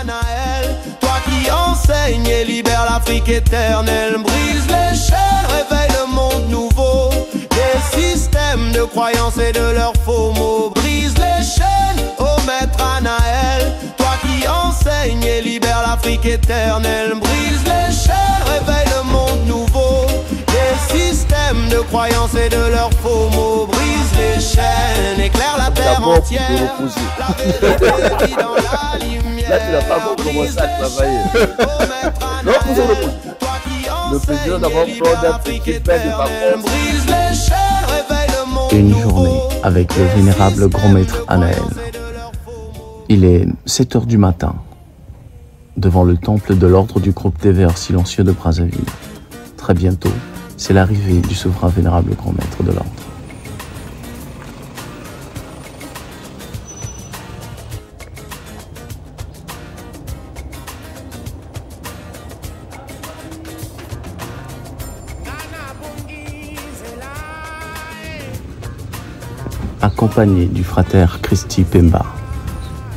Anaël, toi qui enseignes et libères l'Afrique éternelle. Brise les chaînes, réveille le monde nouveau des systèmes de croyances et de leurs faux mots. Brise les chaînes, ô maître Anaël, toi qui enseignes et libères l'Afrique éternelle. Brise les chaînes, réveille le monde nouveau des systèmes de croyances et de leurs faux mots. Brise les chaînes, éclaire la terre entière. La vérité vit dans la lumière. Là, tu n'as pas encore commencé à travailler. Non, le président d'avoir peur d'être équipé de vacances. Brise les chaînes, réveille le monde Une journée avec le vénérable grand maître Anaël. Il est 7 h du matin, devant le temple de l'ordre du groupe des Verts silencieux de Brazzaville. Très bientôt, c'est l'arrivée du souverain vénérable grand maître de l'ordre. Accompagné du frater Christy Pemba,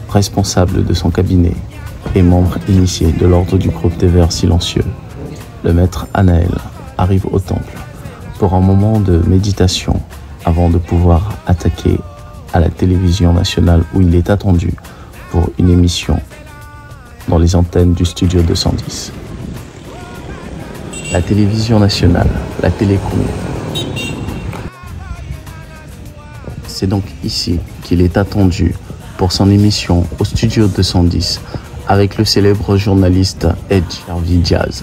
responsable de son cabinet et membre initié de l'ordre du groupe des Verts silencieux, le maître Anaël arrive au temple pour un moment de méditation avant de pouvoir attaquer à la télévision nationale où il est attendu pour une émission dans les antennes du studio 210. La télévision nationale, la Télécom. C'est donc ici qu'il est attendu pour son émission au studio 210 avec le célèbre journaliste Ed Harvey Diaz.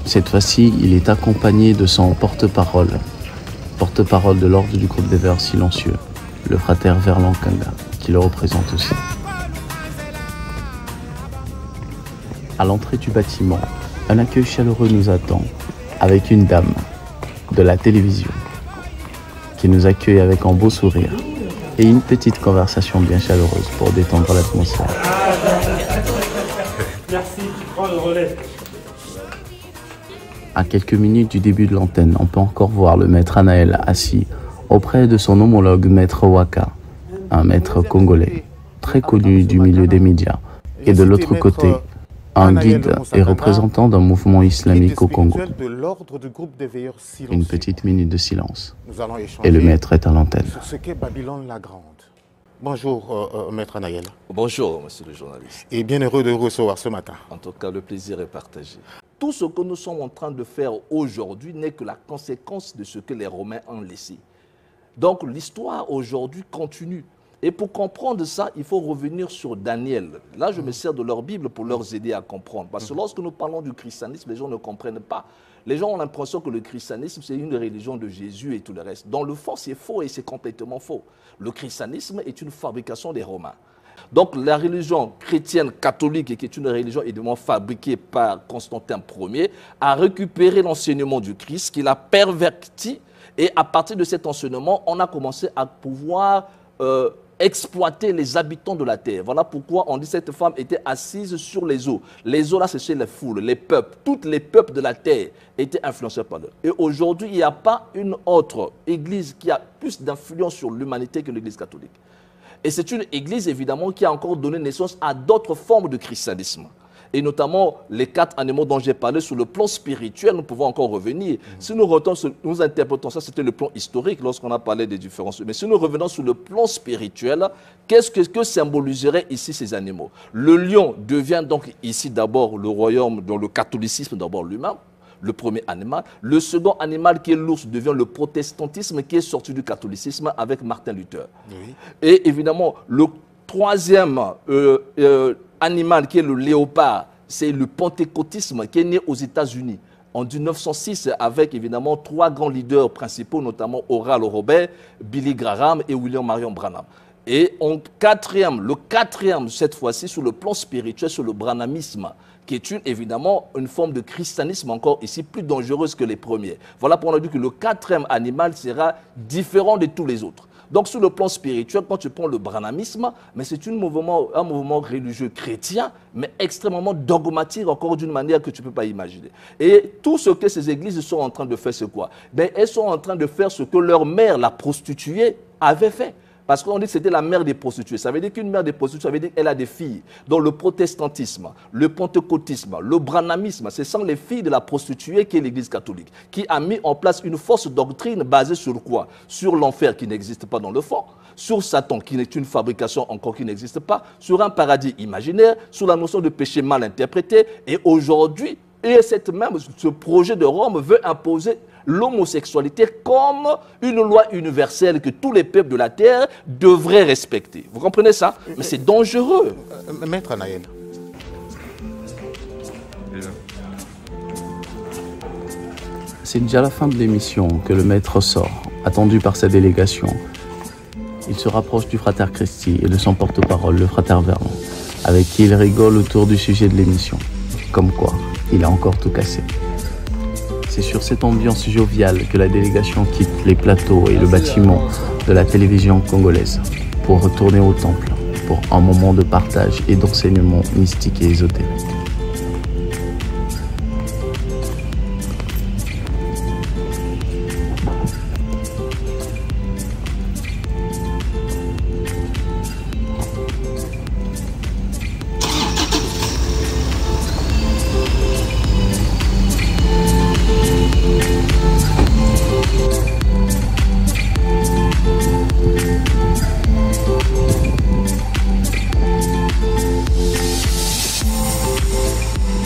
Cette fois-ci, il est accompagné de son porte-parole de l'ordre du groupe des Verts silencieux, le frater Verlan Kanga, qui le représente aussi. À l'entrée du bâtiment, un accueil chaleureux nous attend, avec une dame de la télévision, qui nous accueille avec un beau sourire et une petite conversation bien chaleureuse pour détendre l'atmosphère. Merci, tu prends le relais. À quelques minutes du début de l'antenne, on peut encore voir le maître Anaël assis auprès de son homologue maître Waka, un maître congolais très connu du milieu des médias, et de l'autre côté, un guide et représentant d'un mouvement islamique au Congo. Une petite minute de silence, et le maître est à l'antenne. Sur ce qu'est Babylone la Grande. Bonjour, maître Anaël. Bonjour, monsieur le journaliste. Et bien heureux de vous recevoir ce matin. En tout cas, le plaisir est partagé. Tout ce que nous sommes en train de faire aujourd'hui n'est que la conséquence de ce que les Romains ont laissé. Donc l'histoire aujourd'hui continue. Et pour comprendre ça, il faut revenir sur Daniel. Là, je me sers de leur Bible pour leur aider à comprendre. Parce que lorsque nous parlons du christianisme, les gens ne comprennent pas. Les gens ont l'impression que le christianisme, c'est une religion de Jésus et tout le reste. Dans le fond, c'est faux et c'est complètement faux. Le christianisme est une fabrication des Romains. Donc la religion chrétienne catholique, qui est une religion évidemment fabriquée par Constantin Ier, a récupéré l'enseignement du Christ, qu'il a perverti, et à partir de cet enseignement, on a commencé à pouvoir exploiter les habitants de la terre. Voilà pourquoi on dit que cette femme était assise sur les eaux. Les eaux là, c'est les foules, les peuples. Tous les peuples de la terre étaient influencés par eux. Et aujourd'hui, il n'y a pas une autre église qui a plus d'influence sur l'humanité que l'église catholique. Et c'est une église, évidemment, qui a encore donné naissance à d'autres formes de christianisme. Et notamment, les 4 animaux dont j'ai parlé, sur le plan spirituel, nous pouvons encore revenir. Si nous retournons, nous interprétons ça, c'était le plan historique, lorsqu'on a parlé des différences. Mais si nous revenons sur le plan spirituel, qu'est-ce que symboliseraient ici ces animaux? Le lion devient donc ici d'abord le royaume, dans le catholicisme d'abord lui-même, le premier animal. Le second animal qui est l'ours devient le protestantisme qui est sorti du catholicisme avec Martin Luther. Oui. Et évidemment, le troisième animal qui est le léopard, c'est le pentecôtisme qui est né aux États-Unis en 1906 avec évidemment 3 grands leaders principaux, notamment Oral Roberts, Billy Graham et William Marion Branham. Et en quatrième, le quatrième cette fois-ci sur le plan spirituel, sur le branhamisme, qui est évidemment une forme de christianisme encore ici plus dangereuse que les premiers. Voilà pourquoi on a dit que le quatrième animal sera différent de tous les autres. Donc sur le plan spirituel, quand tu prends le branhamisme, mais c'est un mouvement religieux chrétien, mais extrêmement dogmatique, encore d'une manière que tu ne peux pas imaginer. Et tout ce que ces églises sont en train de faire, c'est quoi? Ben, elles sont en train de faire ce que leur mère, la prostituée, avait fait. Parce qu'on dit que c'était la mère des prostituées. Ça veut dire qu'une mère des prostituées, ça veut dire qu'elle a des filles. Donc le protestantisme, le pentecôtisme, le branhamisme, ce sont les filles de la prostituée qui est l'Église catholique, qui a mis en place une fausse doctrine basée sur quoi? Sur l'enfer qui n'existe pas dans le fond, sur Satan qui est une fabrication encore qui n'existe pas, sur un paradis imaginaire, sur la notion de péché mal interprété. Et aujourd'hui, ce projet de Rome veut imposer l'homosexualité comme une loi universelle que tous les peuples de la terre devraient respecter. Vous comprenez ça? Mais c'est dangereux. Maître Anaël. C'est déjà la fin de l'émission que le maître sort, attendu par sa délégation. Il se rapproche du frater Christi et de son porte-parole, le frater Vernon, avec qui il rigole autour du sujet de l'émission. Comme quoi, il a encore tout cassé. C'est sur cette ambiance joviale que la délégation quitte les plateaux et le bâtiment de la télévision congolaise pour retourner au temple pour un moment de partage et d'enseignement mystique et ésotérique.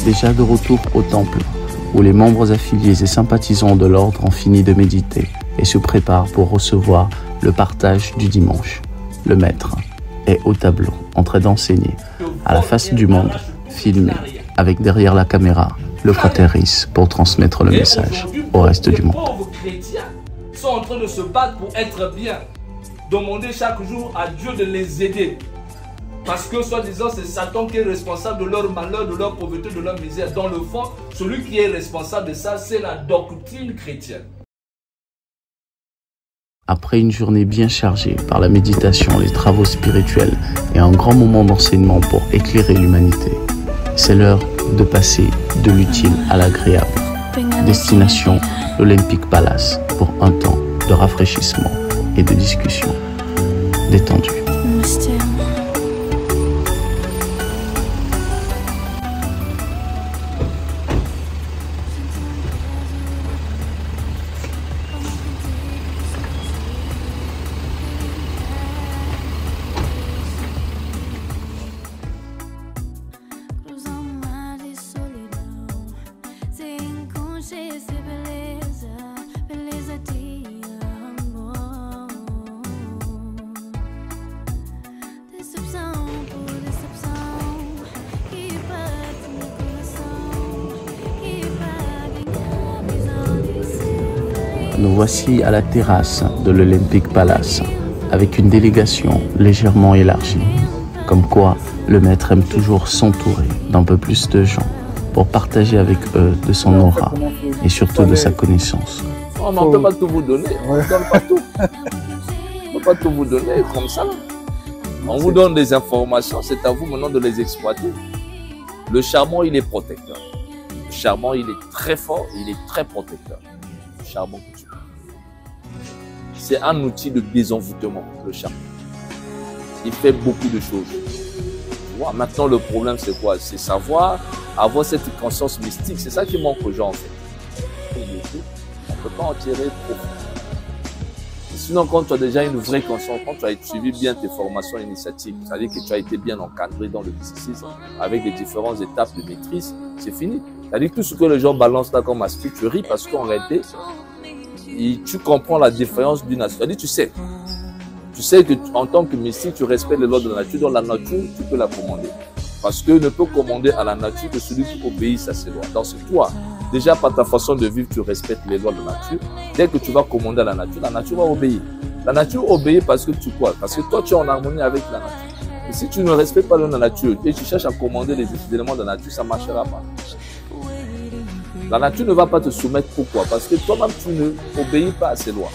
Déjà de retour au temple, où les membres affiliés et sympathisants de l'ordre ont fini de méditer et se préparent pour recevoir le partage du dimanche. Le maître est au tableau, en train d'enseigner, à la face du monde, filmé, avec derrière la caméra, le frater Rhys pour transmettre le message au reste du monde. Les pauvres chrétiens sont en train de se battre pour être bien, demander chaque jour à Dieu de les aider. Parce que, soi-disant, c'est Satan qui est responsable de leur malheur, de leur pauvreté, de leur misère. Dans le fond, celui qui est responsable de ça, c'est la doctrine chrétienne. Après une journée bien chargée par la méditation, les travaux spirituels et un grand moment d'enseignement pour éclairer l'humanité, c'est l'heure de passer de l'utile à l'agréable. Destination l'Olympic Palace pour un temps de rafraîchissement et de discussion détendue. Nous voici à la terrasse de l'Olympic Palace, avec une délégation légèrement élargie. Comme quoi, le maître aime toujours s'entourer d'un peu plus de gens pour partager avec eux de son aura et surtout de sa connaissance. On ne peut pas tout vous donner, on ne donne pas tout. On ne peut pas tout vous donner comme ça. On vous donne des informations, c'est à vous maintenant de les exploiter. Le charbon, il est protecteur. Le charbon, il est très fort, il est très protecteur. Le charbon que tu veux. C'est un outil de désenvoûtement, le charbon. Il fait beaucoup de choses. Tu vois, maintenant, le problème, c'est quoi? C'est savoir avoir cette conscience mystique. C'est ça qui manque aux gens, en fait. On ne peut pas en tirer profit. Sinon, quand tu as déjà une vraie conscience, quand tu as suivi bien tes formations initiatiques, c'est-à-dire que tu as été bien encadré dans le mysticisme, avec les différentes étapes de maîtrise, c'est fini. C'est-à-dire que tout ce que les gens balancent là comme aspect, tu ris parce qu'en réalité, tu comprends la différence d'une nation. C'est-à-dire, tu sais que en tant que mystique, tu respectes les lois de la nature. Dans la nature, tu peux la commander. Parce que ne peut commander à la nature que celui qui obéit à ses lois. Donc c'est toi. Déjà, par ta façon de vivre, tu respectes les lois de la nature. Dès que tu vas commander à la nature va obéir. La nature obéit parce que tu crois. Parce que toi, tu es en harmonie avec la nature. Et si tu ne respectes pas la nature et tu cherches à commander les éléments de la nature, ça ne marchera pas. La nature ne va pas te soumettre. Pourquoi? Parce que toi-même, tu ne obéis pas à ses lois.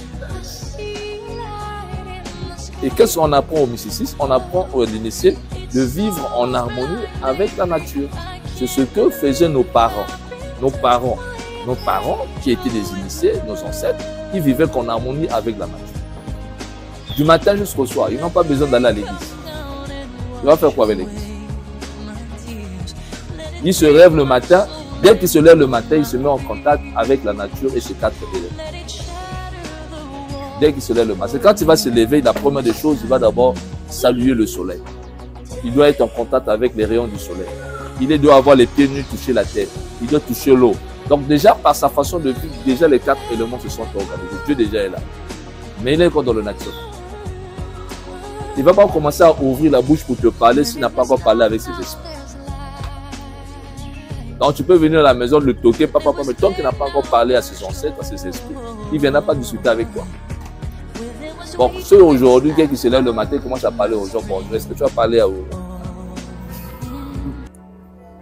Et qu'est-ce qu'on apprend au mysticisme? On apprend aux initiés de vivre en harmonie avec la nature. C'est ce que faisaient nos parents. Nos parents qui étaient des initiés, nos ancêtres, qui vivaient en harmonie avec la nature. Du matin jusqu'au soir, ils n'ont pas besoin d'aller à l'église. Ils vont faire quoi avec l'église? Ils se lèvent le matin. Dès qu'il se lève le matin, il se met en contact avec la nature et ses 4 éléments. Dès qu'il se lève le matin. C'est quand il va se lever, la première des choses, il va d'abord saluer le soleil. Il doit être en contact avec les rayons du soleil. Il doit avoir les pieds nus, toucher la terre. Il doit toucher l'eau. Donc déjà, par sa façon de vivre, déjà les 4 éléments se sont organisés. Dieu déjà est là. Mais il est encore dans le naturel. Il ne va pas commencer à ouvrir la bouche pour te parler s'il n'a pas encore parlé avec ses esprits. Donc tu peux venir à la maison, le toquer, papa, mais tant qu'il n'a pas encore parlé à ses ancêtres, à ses esprits, il ne viendra pas discuter avec toi. Donc ceux aujourd'hui, quelqu'un qui se lève le matin, commence à parler aux gens, bonjour, est-ce que tu vas parler à eux?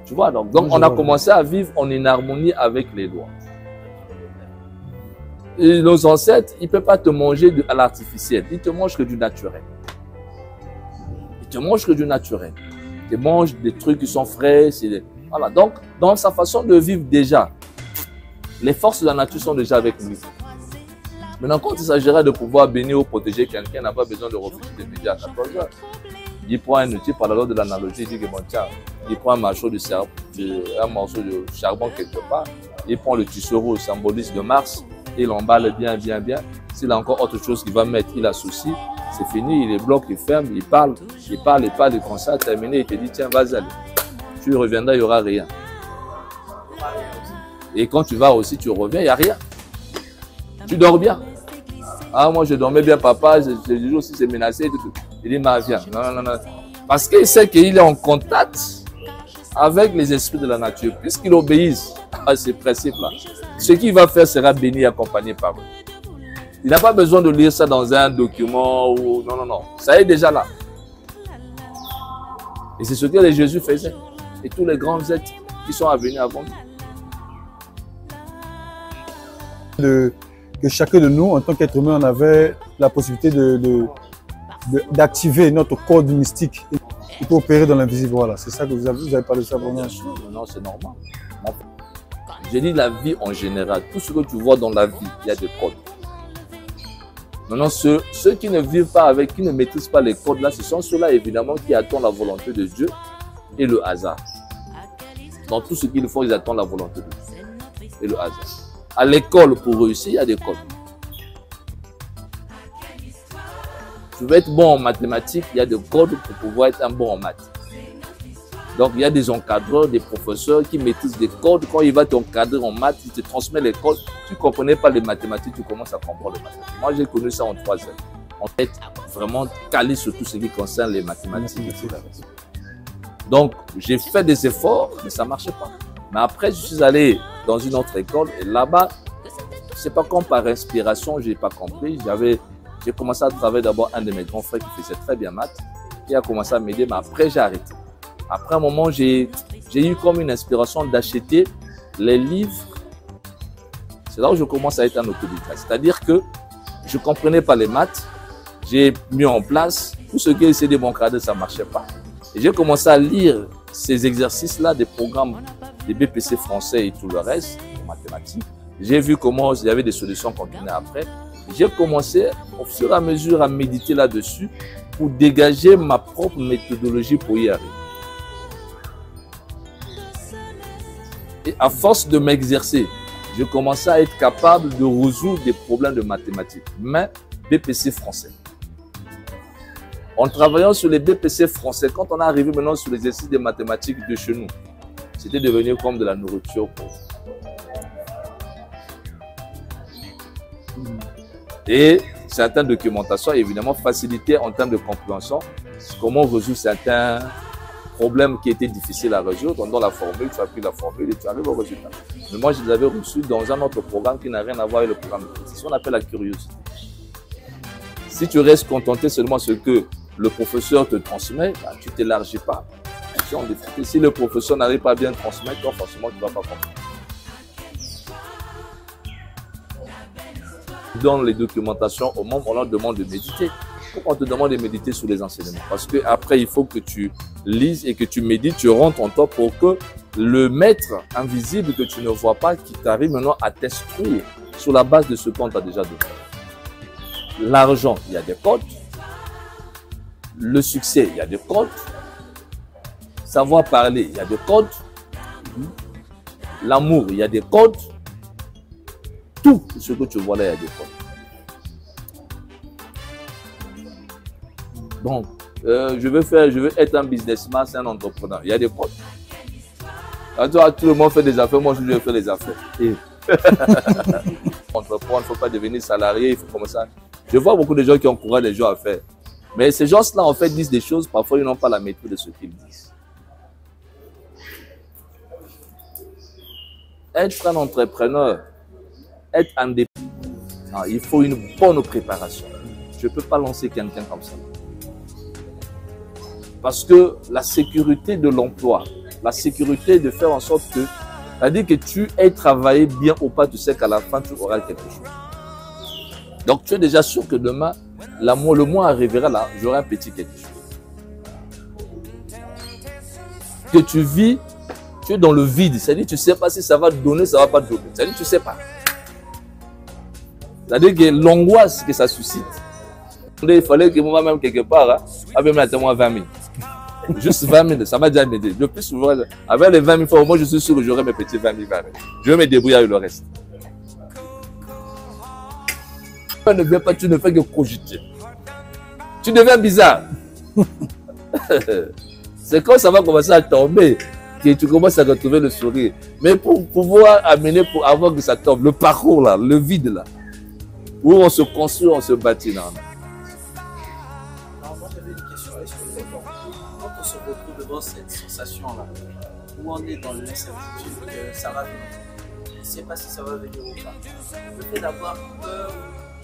Tu vois, donc on a commencé à vivre en harmonie avec les lois. Et nos ancêtres, ils ne peuvent pas te manger à l'artificiel, ils te mangent que du naturel. Ils te mangent que du naturel. Ils te mangent des trucs qui sont frais, voilà, donc, dans sa façon de vivre déjà, les forces de la nature sont déjà avec lui. Maintenant, quand il s'agirait de pouvoir bénir ou protéger quelqu'un, n'a pas besoin de refuser des médias à 14 heures. Il prend un outil par la loi de l'analogie, il dit que bon, tiens, il prend un morceau de charbon quelque part, il prend le tissereau, symbolise de Mars, il l'emballe bien. S'il a encore autre chose qu'il va mettre, il associe, c'est fini, il les bloque, il ferme, il parle, il constate, terminé, il te dit, tiens, vas-y, allez. Tu reviendras, il n'y aura rien. Et quand tu vas aussi, tu reviens, il n'y a rien. Tu dors bien. Ah, moi, je dormais bien, papa, je dis aussi, c'est menacé. Il dit, ma viens. Non. Parce qu'il sait qu'il est en contact avec les esprits de la nature. Puisqu'il obéisse à ces principes-là, ce qu'il va faire sera béni et accompagné par eux. Il n'a pas besoin de lire ça dans un document ou... Non. Ça est déjà là. Et c'est ce que Jésus faisait. Et tous les grands êtres qui sont à venir avant nous. Que chacun de nous, en tant qu'être humain, on avait la possibilité d'activer notre code mystique et pour opérer dans l'invisible. Voilà, c'est ça que vous avez parlé de ça pour bien sûr, non, c'est normal. J'ai dit la vie en général. Tout ce que tu vois dans la vie, il y a des codes. Maintenant, ceux qui ne vivent pas avec, qui ne maîtrisent pas les codes là, ce sont ceux-là évidemment qui attendent la volonté de Dieu et le hasard. Dans tout ce qu'ils font, ils attendent la volonté de Dieu et le hasard. À l'école, pour réussir, il y a des codes. Tu veux être bon en mathématiques, il y a des codes pour pouvoir être un bon en maths. Donc, il y a des encadreurs, des professeurs qui maîtrisent des codes. Quand il va t'encadrer en maths, il te transmet les codes. Tu ne comprenais pas les mathématiques, tu commences à comprendre les mathématiques. Moi, j'ai connu ça en 3 ans. En fait, vraiment calé sur tout ce qui concerne les mathématiques. Donc, j'ai fait des efforts, mais ça ne marchait pas. Mais après, je suis allé dans une autre école et là-bas, c'est pas comme par inspiration, je n'ai pas compris. J'ai commencé à travailler d'abord un de mes grands frères qui faisait très bien maths. Il a commencé à m'aider, mais après, j'ai arrêté. Après un moment, j'ai eu comme une inspiration d'acheter les livres. C'est là où je commence à être un autodidacte. C'est-à-dire que je ne comprenais pas les maths. J'ai mis en place tout ce qui essayait de m'encadrer, ça ne marchait pas. Et j'ai commencé à lire ces exercices-là des programmes des BPC français et tout le reste, les mathématiques. J'ai vu comment il y avait des solutions continues après. J'ai commencé au fur et à mesure à méditer là-dessus pour dégager ma propre méthodologie pour y arriver. Et à force de m'exercer, je commençais à être capable de résoudre des problèmes de mathématiques, mais BPC français. En travaillant sur les BPC français, quand on est arrivé maintenant sur l'exercice des mathématiques de chez nous, c'était devenu comme de la nourriture pour Et certaines documentations, évidemment, facilitaient en termes de compréhension comment résoudre certains problèmes qui étaient difficiles à résoudre. Dans la formule, tu as pris la formule et tu arrives au résultat. Mais moi, je les avais reçus dans un autre programme qui n'a rien à voir avec le programme. C'est ce qu'on appelle la curiosité. Si tu restes contenté seulement ce que le professeur te transmet, bah, tu ne t'élargis pas. Si le professeur n'arrive pas à bien transmettre, toi, forcément, tu ne vas pas comprendre. Dans les documentations aux membres, on leur demande de méditer. Pourquoi on te demande de méditer sur les enseignements? Parce qu'après, il faut que tu lises et que tu médites, tu rentres en toi pour que le maître invisible que tu ne vois pas, qui t'arrive maintenant à t'instruire sur la base de ce qu'on t'a déjà donné. L'argent, il y a des codes. Le succès, il y a des codes. Savoir parler, il y a des codes. L'amour, il y a des codes. Tout ce que tu vois là, il y a des codes. Donc, je veux être un businessman, c'est un entrepreneur. Il y a des codes. Quand tout le monde fait des affaires, moi je vais faire des affaires. Entreprendre, il ne faut pas devenir salarié, il faut comme ça. Je vois beaucoup de gens qui encouragent les gens à faire. Mais ces gens-là, en fait, disent des choses, parfois ils n'ont pas la maîtrise de ce qu'ils disent. Être un entrepreneur, être indépendant, il faut une bonne préparation. Je ne peux pas lancer quelqu'un comme ça. Parce que la sécurité de l'emploi, la sécurité de faire en sorte que, c'est-à-dire que tu aies travaillé bien ou pas, tu sais qu'à la fin, tu auras quelque chose. Donc, tu es déjà sûr que demain, le mois arrivera là, j'aurai un petit quelque chose. Que tu vis, tu es dans le vide. C'est-à-dire que tu ne sais pas si ça va te donner, ça ne va pas te donner. C'est-à-dire que tu ne sais pas. C'est-à-dire que l'angoisse que ça suscite, il fallait que moi, même quelque part, avec moi 20 000. Juste 20 000, ça m'a déjà m'aider. Le plus souvent, avec les 20 000 fois, moi je suis sûr que j'aurai mes petits 20 000. Je vais me débrouiller avec le reste. Tu ne viens pas, tu ne fais que cogiter. Tu deviens bizarre. C'est quand ça va commencer à tomber que tu commences à retrouver le sourire. Mais pour pouvoir amener, pour avoir que ça tombe, le parcours là, le vide là, où on se construit, on se bâtit là. Cette sensation-là, où on est dans l'incertitude que ça va venir. Je ne sais pas si ça va venir ou pas. Le fait d'avoir peur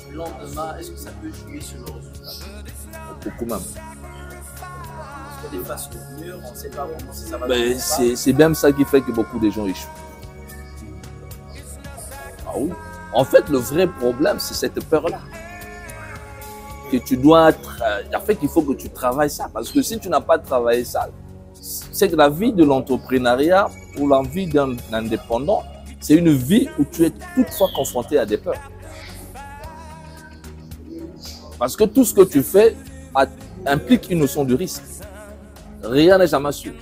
du lendemain, est-ce que ça peut jouer sur le résultat? Beaucoup même. Parce que des fois sur le mur, on ne sait pas vraiment si ça va venir. C'est même ça qui fait que beaucoup de gens échouent. Ah oui. En fait, le vrai problème, c'est cette peur-là. Que tu dois en fait, il faut que tu travailles ça. Parce que si tu n'as pas travaillé ça, c'est que la vie de l'entrepreneuriat ou la vie d'un indépendant, c'est une vie où tu es toutefois confronté à des peurs. Parce que tout ce que tu fais implique une notion de risque. Rien n'est jamais sûr.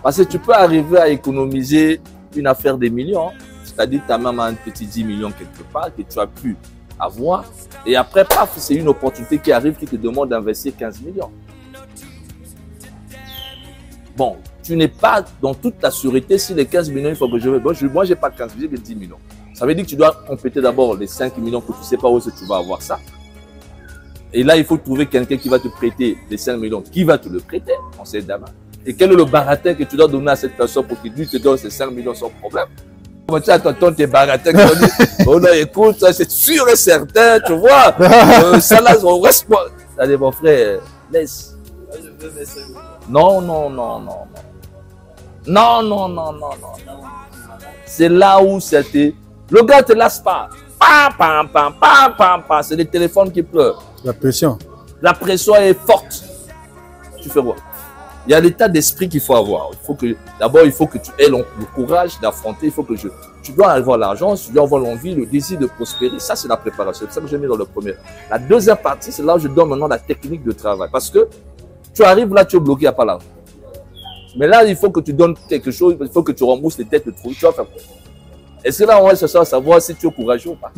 Parce que tu peux arriver à économiser une affaire des millions, c'est-à-dire que tu as même un petit 10 millions quelque part que tu as pu avoir. Et après, paf, c'est une opportunité qui arrive qui te demande d'investir 15 millions. Bon, tu n'es pas dans toute ta sûreté si les 15 millions, il faut que je vais. Bon, moi, je n'ai pas 15 millions, j'ai 10 millions. Ça veut dire que tu dois compléter d'abord les 5 millions que tu ne sais pas où tu vas avoir ça. Et là, il faut trouver quelqu'un qui va te prêter les 5 millions, qui va te le prêter, on sait d'abord. Et quel est le baratin que tu dois donner à cette personne pour qu'il te donne ces 5 millions sans problème? Tu as tonton tes baratins qui vont dire, oh non, écoute, c'est sûr et certain, tu vois, ça là, on reste pas. Allez, mon frère, laisse. Non, non, non, non, non. Non, non, non, non, non. C'est là où c'était. Le gars ne te lasse pas. Pam, pam, pam, pam, pam, pam. C'est les téléphones qui pleurent. La pression. La pression est forte. Tu fais quoi? Il y a l'état d'esprit qu'il faut avoir. D'abord, il faut que tu aies le courage d'affronter. Il faut que tu dois avoir l'argent, tu dois avoir l'envie, le désir de prospérer. Ça, c'est la préparation. C'est ça que j'ai mis dans le premier. La deuxième partie, c'est là où je donne maintenant la technique de travail. Parce que tu arrives là, tu es bloqué, il n'y a pas l'argent. Mais là, il faut que tu donnes quelque chose, il faut que tu rembourses les dettes de trou. Tu vas faire quoi? Est-ce que là, on va chercher à savoir si tu es courageux ou pas?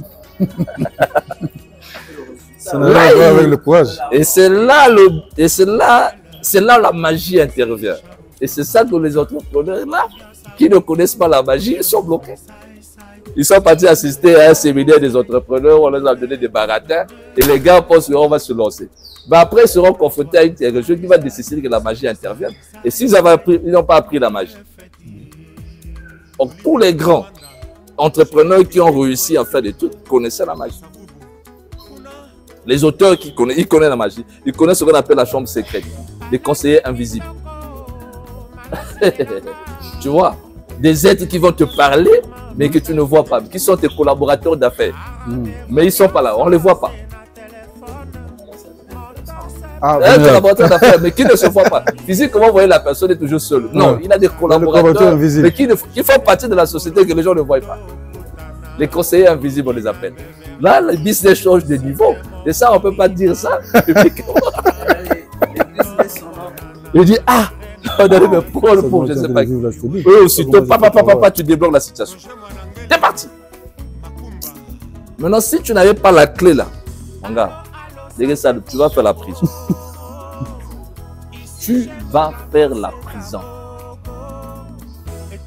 Ça n'a rien à voir avec le courage. Et c'est là la magie intervient. Et c'est ça que les entrepreneurs là, qui ne connaissent pas la magie, ils sont bloqués. Ils sont partis assister à un séminaire des entrepreneurs, on leur a donné des baratins, et les gars pensent qu'on va se lancer. Mais après, ils seront confrontés à une quelque chose qui va nécessiter que la magie intervienne. Et s'ils n'ont pas appris la magie. Donc, tous les grands entrepreneurs qui ont réussi à faire des trucs connaissaient la magie. Les auteurs qui connaissent, ils connaissent la magie. Ils connaissent ce qu'on appelle la chambre secrète. Les conseillers invisibles. Tu vois, des êtres qui vont te parler, mais que tu ne vois pas, qui sont tes collaborateurs d'affaires. Mais ils ne sont pas là, on ne les voit pas. Ah, Un collaborateur d'affaires, mais qui ne se voit pas. Physiquement, vous voyez, la personne est toujours seule. Non, il a des collaborateurs, mais qui font partie de la société que les gens ne voient pas. Les conseillers invisibles, on les appelle. Là, le business change de niveau. Et ça, on ne peut pas dire ça publiquement. Il dit, ah, on allait me prendre pour, je ne sais pas qui. Eux aussitôt, papa, tu débloques la situation. T'es parti. Maintenant, si tu n'avais pas la clé là, mon gars, ça, tu vas faire la prison. Tu vas faire la prison.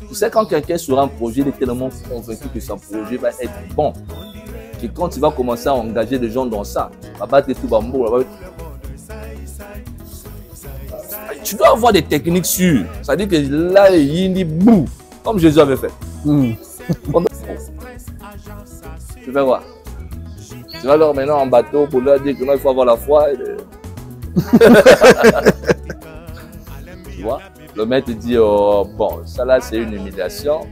Tu sais, quand quelqu'un sur un projet, il est tellement convaincu que son projet va être bon, que quand il va commencer à engager des gens dans ça, tu dois avoir des techniques sûres. Ça veut dire que là, il dit bouh, comme Jésus avait fait. Tu vas voir. Tu vas leur mener en bateau pour leur dire que non, il faut avoir la foi. Tu vois, le maître dit, oh, bon, ça là, c'est une humiliation.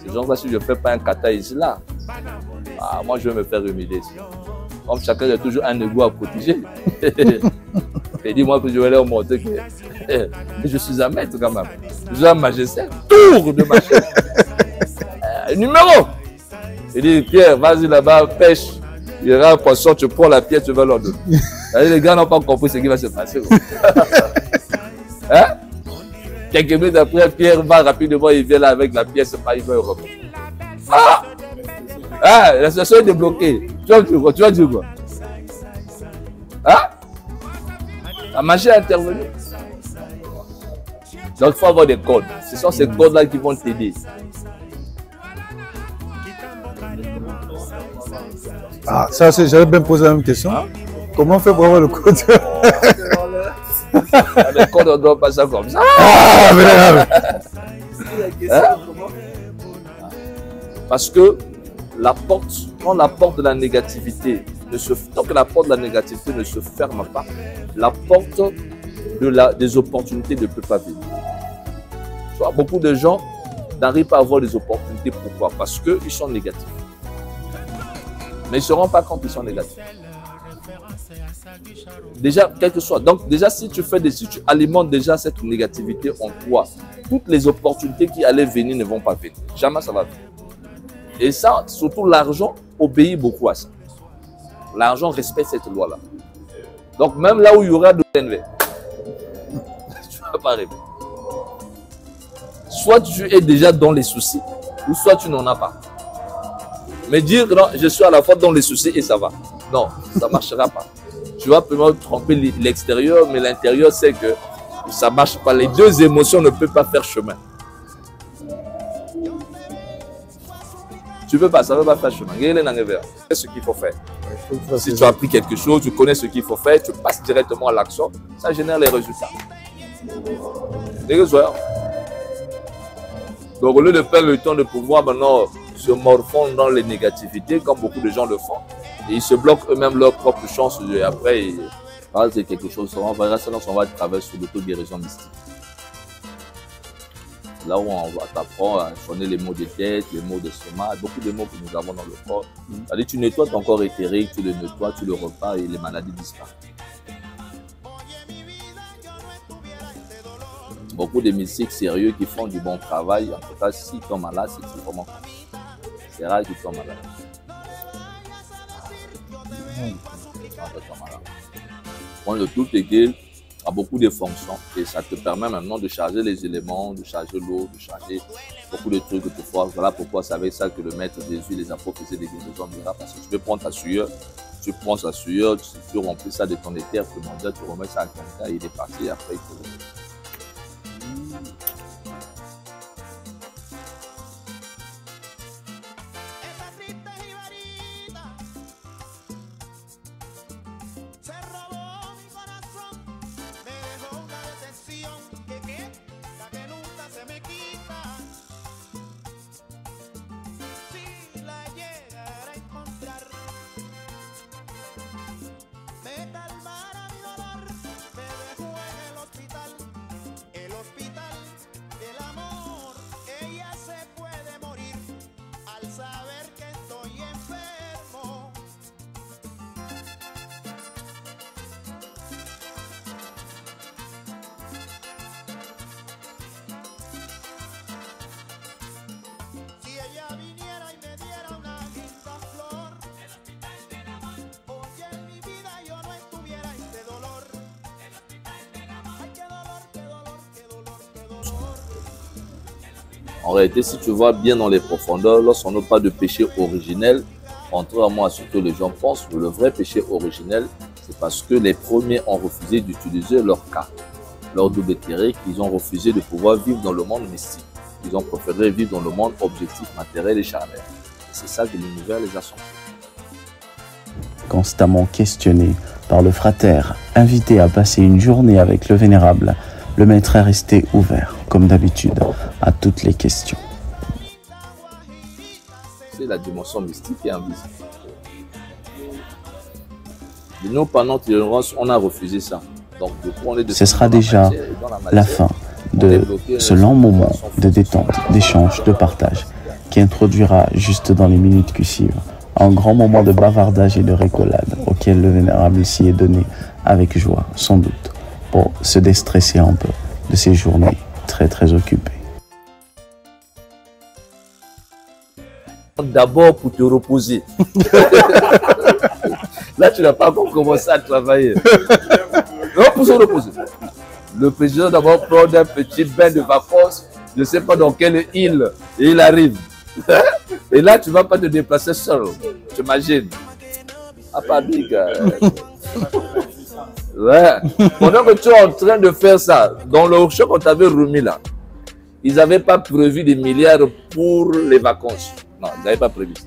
Ces gens-là, si je ne fais pas un kata ici, là, ah, moi, je vais me faire humilier. Comme chacun a toujours un égo à protéger. Et dis-moi que je vais leur montrer que je suis un maître quand même. Je suis un magicien. Tour de ma chaîne. Numéro. Il dit, Pierre, vas-y là-bas, pêche. Il y aura un poisson, tu prends la pièce, tu vas leur donner. Les gars n'ont pas compris ce qui va se passer. Hein? Quelques minutes après, Pierre va rapidement, il vient là avec la pièce, il va Europe. Ah! Ah, la situation est débloquée. Tu vas dire quoi? Tu vas dire quoi? Hein? La magie est intervenue. Donc, il faut avoir des codes. Ce sont ces codes-là qui vont t'aider. Ah, ça, j'avais bien posé la même question. Hein? Comment on fait pour avoir le code? Le code, on ne doit pas ça comme ça. Ah, hein? Parce que la porte, quand la porte de la négativité tant que la porte de la négativité ne se ferme pas, la porte des opportunités ne peut pas venir. Tu vois, beaucoup de gens n'arrivent pas à avoir des opportunités. Pourquoi? Parce qu'ils sont négatifs. Mais ils ne se rendent pas compte qu'ils sont négatifs. Déjà, quel que soit. Donc, déjà, si tu alimentes déjà cette négativité en toi, toutes les opportunités qui allaient venir ne vont pas venir. Jamais ça va venir. Et ça, surtout l'argent, obéit beaucoup à ça. L'argent respecte cette loi-là. Donc, même là où il y aura de l'envers, tu ne vas pas rêver. Soit tu es déjà dans les soucis, ou soit tu n'en as pas. Mais dire non, je suis à la fois dans les soucis et ça va. Non, ça ne marchera pas. Tu vas peut-être tromper l'extérieur, mais l'intérieur, c'est que ça ne marche pas. Les deux émotions ne peuvent pas faire chemin. Tu ne peux pas, ça ne peut pas faire chemin. C'est ce qu'il faut faire. Si tu as appris quelque chose, tu connais ce qu'il faut faire, tu passes directement à l'action, ça génère les résultats. Les résultats. Donc au lieu de perdre le temps de pouvoir maintenant se morfondre dans les négativités, comme beaucoup de gens le font, et ils se bloquent eux-mêmes leur propre chance, et après, c'est quelque chose, on va travailler sur l'auto-guérison mystique. Là où on va t'apprendre à sonner les mots de tête, les mots de stomac, beaucoup de mots que nous avons dans le corps. C'est-à-dire tu nettoies ton corps éthérique, tu le nettoies, tu le repars et les maladies disparaissent. Beaucoup de mystiques sérieux qui font du bon travail, en tout cas s'ils tombent malades, c'est vraiment comme ça. C'est rare qu'ils tombent malades. Bon, le tout est qu'il a beaucoup de fonctions et ça te permet maintenant de charger les éléments, de charger l'eau, de charger beaucoup de trucs que tu vois. Voilà pourquoi c'est avec ça que le maître Jésus, les apôtres faisaient des guérisons miracles, parce que tu peux prendre ta sueur, tu prends sa sueur, tu remplis ça de ton éther primordial, tu remets ça à quelqu'un, il est parti et après il faut... En réalité, si tu vois bien dans les profondeurs, lorsqu'on n'a pas de péché originel, contrairement à ce que les gens pensent, le vrai péché originel, c'est parce que les premiers ont refusé d'utiliser leur cas, leur double éthérique. Ils ont refusé de pouvoir vivre dans le monde mystique. Ils ont préféré vivre dans le monde objectif, matériel et charnel. C'est ça que l'univers les a sortis. Constamment questionné par le frater, invité à passer une journée avec le vénérable, le maître est resté ouvert, comme d'habitude, à toutes les questions. C'est la dimension mystique et invisible. De nous, pendant notre ignorance, on a refusé ça. Donc, du coup, on est ce sera déjà la fin de ce long moment de détente, d'échange, de partage, qui introduira juste dans les minutes qui suivent un grand moment de bavardage et de rigolade auquel le vénérable s'y est donné avec joie, sans doute, pour se déstresser un peu de ces journées très occupées. D'abord pour te reposer. Là, tu n'as pas encore commencé à travailler. Non, pour se reposer. Le président d'abord prend un petit bain de vacances, je ne sais pas dans quelle île, et il arrive. Et là, tu ne vas pas te déplacer seul, tu imagines. Ah, pas big. Ouais. Pendant que tu es en train de faire ça, dans le workshop qu'on t'avait remis là, ils n'avaient pas prévu des milliards pour les vacances. Non, ils n'avaient pas prévu ça.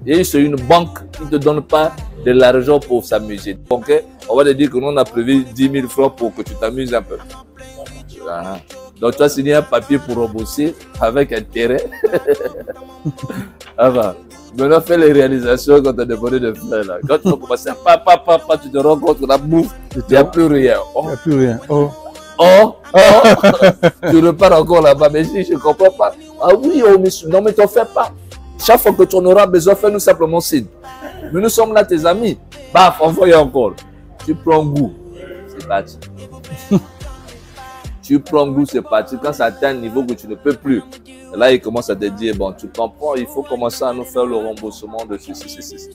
Et c'est une banque qui ne te donne pas de l'argent pour s'amuser. Donc, on va te dire que nous, on a prévu 10 000 francs pour que tu t'amuses un peu. Voilà. Donc, tu as signé un papier pour rembourser avec intérêt. Ah bah. Maintenant, fais les réalisations qu'on t'a demandé de faire. Là. Quand tu vas commencer à papa, tu te rends compte que la bouffe, il n'y a plus rien. Il n'y a plus rien. Tu repars encore là-bas. Mais si je ne comprends pas. Ah oui, oh, monsieur, non, mais t'en fais pas. Chaque fois que tu en auras besoin, fais-nous simplement signe. Mais nous sommes là, tes amis. Baf, envoie encore. Tu prends goût. C'est parti. Tu prends goût, c'est parti. Quand ça atteint un niveau que tu ne peux plus, là, il commence à te dire, bon, tu comprends, il faut commencer à nous faire le remboursement de ceci.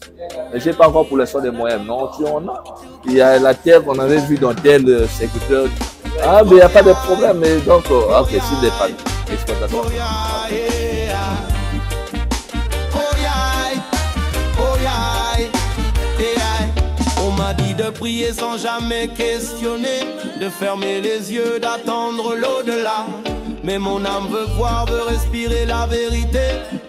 Mais je n'ai pas encore pour l'instant des moyens. Non, tu en as. Il y a la terre qu'on avait vue dans tel secteur. Ah, mais il n'y a pas de problème. Mais donc, ok, s'il n'est pas exploitation. On m'a dit de prier sans jamais questionner, de fermer les yeux, d'attendre l'au-delà. Mais mon âme veut voir, veut respirer la vérité.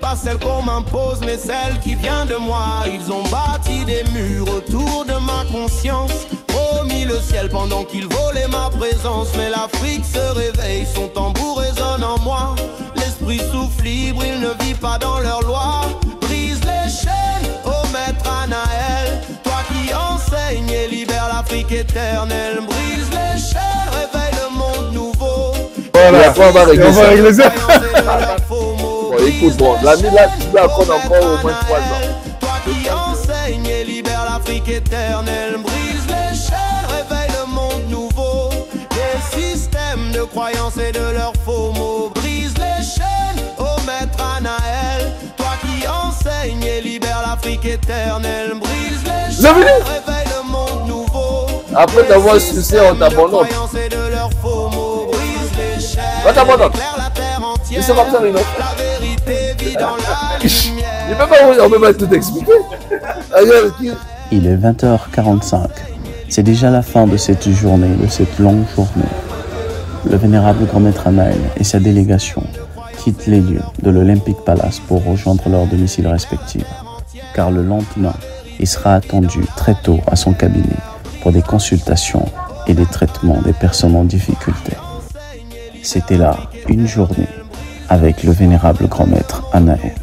Pas celle qu'on m'impose, mais celle qui vient de moi. Ils ont bâti des murs autour de ma conscience, promis le ciel pendant qu'ils volaient ma présence. Mais l'Afrique se réveille, son tambour résonne en moi. L'esprit souffle libre, il ne vit pas dans leur loi. Brise les chaînes, ô maître Anaël. Toi qui enseignes et libère l'Afrique éternelle. Brise les chaînes, réveille le monde nouveau. Voilà, on va régler ça. Bon, écoute, bon, l'ami là, tu dois encore au moins 3 ans. Toi qui enseignes et libère l'Afrique éternelle. Brise les chaînes, réveille le monde nouveau. Des systèmes de croyances et de leurs faux mots. Brise les chaînes, ô maître Anaël. Toi qui enseignes et libère l'Afrique éternelle. Brise les chaînes, réveille le monde nouveau. Après t'avoir sucé, on t'abandonne. On t'abandonne. C'est comme ça, Rino. On peut pas tout expliquer. Il est 20h45. C'est déjà la fin de cette journée, de cette longue journée. Le vénérable grand maître Anaël et sa délégation quittent les lieux de l'Olympic Palace pour rejoindre leurs domiciles respectifs. Car le lendemain, il sera attendu très tôt à son cabinet pour des consultations et des traitements des personnes en difficulté. C'était là une journée avec le vénérable grand maître Anaël.